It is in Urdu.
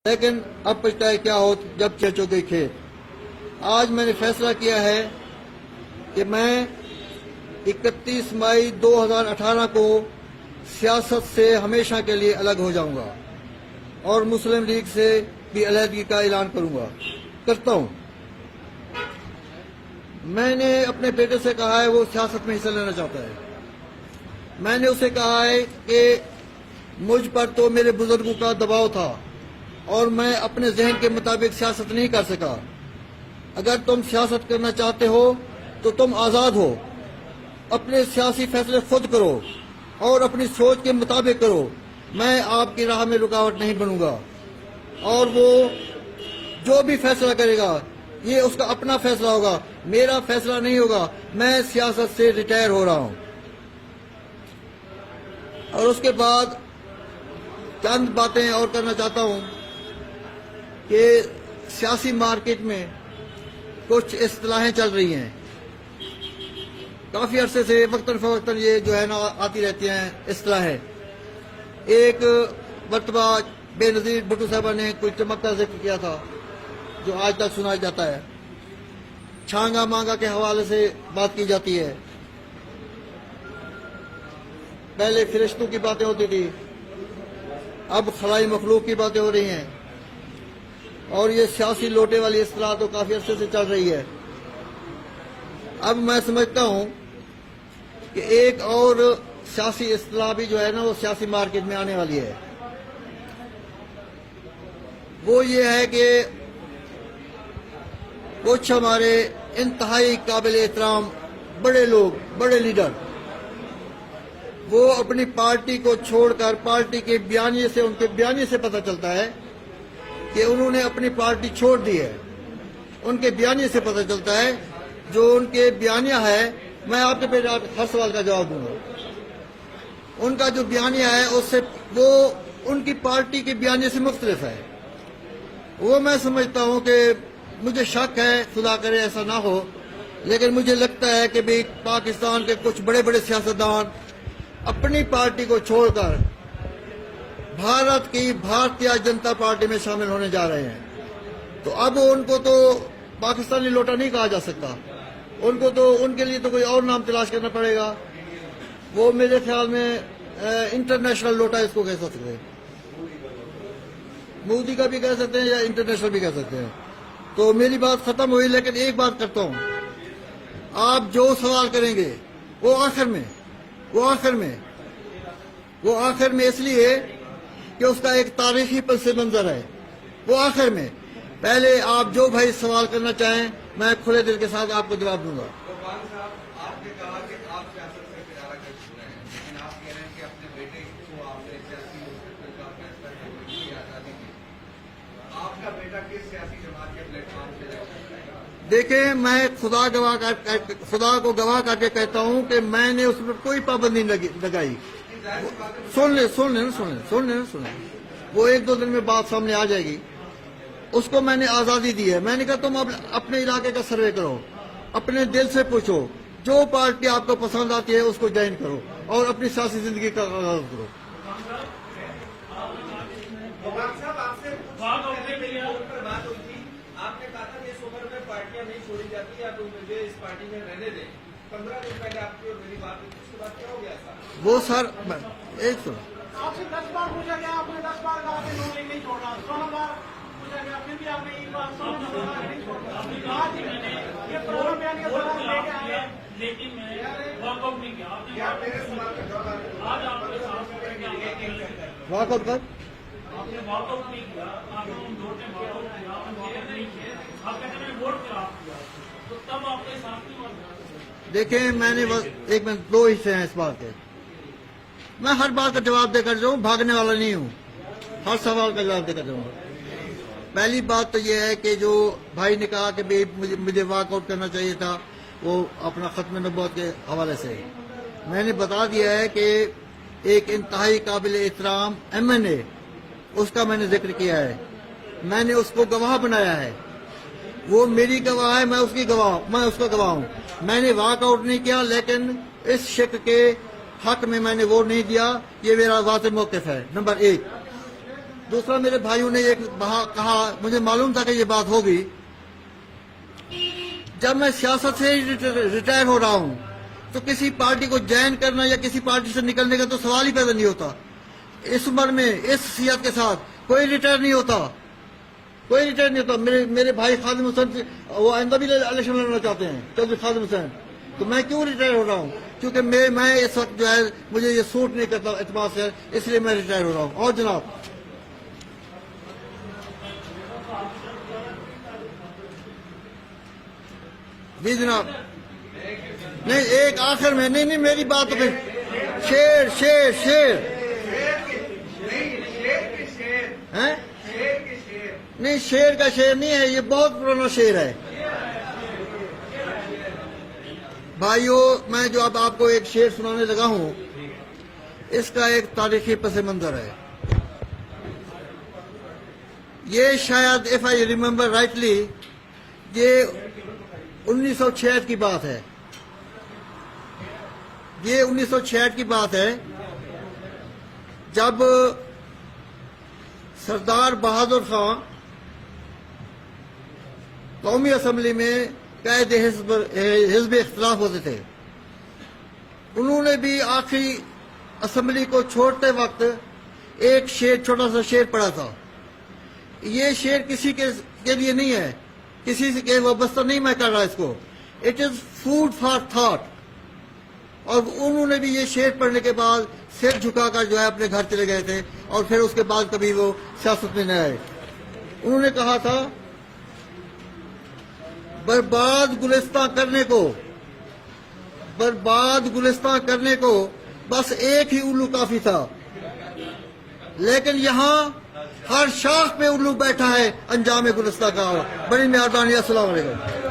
لیکن اب پچھتائے کیا ہو جب چیچو کے کھیت۔ آج میں نے فیصلہ کیا ہے کہ میں 31 مئی 2018 کو سیاست سے ہمیشہ کے لیے الگ ہو جاؤں گا اور مسلم لیگ سے بھی علیحدگی کا اعلان کرتا ہوں۔ میں نے اپنے بیٹے سے کہا ہے وہ سیاست میں حصہ لینا چاہتا ہے۔ میں نے اسے کہا ہے کہ مجھ پر تو میرے بزرگوں کا دباؤ تھا اور میں اپنے ذہن کے مطابق سیاست نہیں کر سکا۔ اگر تم سیاست کرنا چاہتے ہو تو تم آزاد ہو، اپنے سیاسی فیصلے خود کرو اور اپنی سوچ کے مطابق کرو۔ میں آپ کی راہ میں رکاوٹ نہیں بنوں گا، اور وہ جو بھی فیصلہ کرے گا یہ اس کا اپنا فیصلہ ہوگا، میرا فیصلہ نہیں ہوگا۔ میں سیاست سے ریٹائر ہو رہا ہوں۔ اور اس کے بعد چند باتیں اور کرنا چاہتا ہوں کہ سیاسی مارکیٹ میں کچھ اصطلاحیں چل رہی ہیں، کافی عرصے سے وقتاً فوقتاً یہ جو ہے نا آتی رہتی ہیں اصطلاحیں۔ ایک مرتبہ بے نظیر بھٹو صاحبہ نے کوئی چمکتا ذکر کیا تھا جو آج تک سنا جاتا ہے، چھانگا مانگا کے حوالے سے بات کی جاتی ہے۔ پہلے فرشتوں کی باتیں ہوتی تھی، اب خلائی مخلوق کی باتیں ہو رہی ہیں، اور یہ سیاسی لوٹے والی اصطلاح تو کافی عرصے سے چل رہی ہے۔ اب میں سمجھتا ہوں کہ ایک اور سیاسی اصطلاح بھی جو ہے نا وہ سیاسی مارکیٹ میں آنے والی ہے۔ وہ یہ ہے کہ کچھ ہمارے انتہائی قابل احترام بڑے لوگ، بڑے لیڈر، وہ اپنی پارٹی کو چھوڑ کر پارٹی کے بیانیے سے، ان کے بیانیے سے پتہ چلتا ہے کہ انہوں نے اپنی پارٹی چھوڑ دی ہے۔ ان کے بیانیے سے پتہ چلتا ہے، جو ان کے بیانیہ ہے، میں آپ کے پہلے ہر سوال کا جواب دوں گا۔ ان کا جو بیانیہ ہے اس سے وہ ان کی پارٹی کے بیانیے سے مختلف ہے۔ وہ میں سمجھتا ہوں کہ مجھے شک ہے، خدا کرے ایسا نہ ہو، لیکن مجھے لگتا ہے کہ بھی پاکستان کے کچھ بڑے بڑے سیاستدان اپنی پارٹی کو چھوڑ کر بھارت کی بھارتیہ جنتا پارٹی میں شامل ہونے جا رہے ہیں۔ تو اب ان کو تو پاکستانی لوٹا نہیں کہا جا سکتا، ان کو تو ان کے لیے تو کوئی اور نام تلاش کرنا پڑے گا۔ وہ میرے خیال میں انٹرنیشنل لوٹا اس کو کہہ سکتے ہیں، مودی کا بھی کہہ سکتے ہیں یا انٹرنیشنل بھی کہہ سکتے ہیں۔ تو میری بات ختم ہوئی، لیکن ایک بات کرتا ہوں، آپ جو سوال کریں گے وہ آخر میں اس لیے کہ اس کا ایک تاریخی پس منظر ہے، وہ آخر میں۔ پہلے آپ جو بھائی سوال کرنا چاہیں میں کھلے دل کے ساتھ آپ کو جواب دوں گا۔ آپ نے کہا کہ آپ سیاست سے کنارہ کر چکے ہیں، لیکن آپ کہہ رہے ہیں کہ اپنے بیٹے کو آپ نے سیاسی مستقبل کا فیصلہ کرنے کی آزادی دی۔ آپ کا بیٹا کس سیاسی جماعت کے پلیٹ فارم سے جا سکتا ہے؟ دیکھیں، میں خدا کو گواہ کر کے کہتا ہوں کہ میں نے اس پر کوئی پابندی لگائی۔ سن لیں وہ ایک دو دن میں بات سامنے آ جائے گی۔ اس کو میں نے آزادی دی ہے، میں نے کہا تم اب اپنے علاقے کا سروے کرو، اپنے دل سے پوچھو، جو پارٹی آپ کو پسند آتی ہے اس کو جوائن کرو اور اپنی سیاسی زندگی کا آغاز کرو۔ آپ نے کہا تھا کہ اس عمر میں پارٹیاں نہیں چھوڑی جاتی، یا تو مجھے اس پارٹی میں رہنے دیں۔ 15 دن پہلے آپ کی اور میری بات ہوئی، اس کے بعد کیا ہو گیا تھا؟ وہ سر ایک سو آپ سے 10 بار پوچھا گیا، آپ نے 10 بار کہا کہ نون لیگ نہیں چھوڑنا، 16 بار پوچھا گیا، پھر بھی آپ نے ایک بار نہیں چھوڑنا۔ آج یہ پرانا بیان کے ساتھ لے کے آئے ہیں، لیکن میں واک آؤٹ نہیں کیا۔ کیا میرے سوال کا جواب آج آپ کے ساتھ واک آؤٹ کر آپ نے واک آؤٹ نہیں کیا، آپ نے ان دوڑ نے واک آؤٹ کیا، آپ نے نہیں کیا، آپ کہتے ہیں ووٹ خراب کیا، تو تب آپ کے ساتھ نہیں ہوا۔ دیکھیں، میں نے ایک منٹ، دو حصے ہیں اس بات کے۔ میں ہر بات کا جواب دے کر جاؤں، بھاگنے والا نہیں ہوں، ہر سوال کا جواب دے کر جاؤں۔ پہلی بات تو یہ ہے کہ جو بھائی نے کہا کہ مجھے واک آؤٹ کرنا چاہیے تھا، وہ اپنا ختم نبوت کے حوالے سے میں نے بتا دیا ہے کہ ایک انتہائی قابل احترام MNA، اس کا میں نے ذکر کیا ہے، میں نے اس کو گواہ بنایا ہے، وہ میری گواہ ہے، میں اس کا گواہ ہوں۔ میں نے واک آؤٹ نہیں کیا، لیکن اس شک کے حق میں نے ووٹ نہیں دیا، یہ میرا واضح موقف ہے، نمبر 1۔ دوسرا میرے بھائیوں نے ایک کہا، مجھے معلوم تھا کہ یہ بات ہوگی، جب میں سیاست سے ریٹائر ہو رہا ہوں تو کسی پارٹی کو جوائن کرنا یا کسی پارٹی سے نکلنے کا تو سوال ہی پیدا نہیں ہوتا۔ اس عمر میں اس صحت کے ساتھ کوئی ریٹائر نہیں ہوتا، کوئی ریٹائر نہیں ہوتا۔ میرے بھائی خادم حسین وہ آئندہ بھی الیکشن لڑنا چاہتے ہیں، چودھری خادم حسین، تو میں کیوں ریٹائر ہو رہا ہوں؟ کیونکہ میں اس وقت جو ہے مجھے یہ سوٹ نہیں کرتا اعتماد سے، اس لیے میں ریٹائر ہو رہا ہوں۔ اور جناب جی جناب، نہیں ایک آخر میں، نہیں میری بات تو پھر شیر شیر کے شیر ہیں؟ شیر کے شیر نہیں شیر کا شیر نہیں ہے، یہ بہت پرانا شیر ہے بھائیو۔ میں جو اب آپ کو ایک شیر سنانے لگا ہوں، اس کا ایک تاریخی پس منظر ہے۔ یہ شاید if I remember rightly یہ 1966 کی بات ہے، یہ 1966 کی بات ہے، جب سردار بہادر خان قومی اسمبلی میں قائد حزب اختلاف ہوتے تھے۔ انہوں نے بھی آخری اسمبلی کو چھوڑتے وقت ایک شعر، چھوٹا سا شعر پڑھا تھا۔ یہ شعر کسی کے لیے نہیں ہے، کسی سے کے وابستہ نہیں میں کر رہا اس کو، it is food for thought. اور انہوں نے بھی یہ شعر پڑھنے کے بعد سر جھکا کر جو ہے اپنے گھر چلے گئے تھے، اور پھر اس کے بعد کبھی وہ سیاست میں نہ آئے۔ انہوں نے کہا تھا، برباد گلستان کرنے کو بس ایک ہی الو کافی تھا، لیکن یہاں ہر شاخ پہ الو بیٹھا ہے انجام گلستان کا۔ بڑی مہربانی، السلام علیکم۔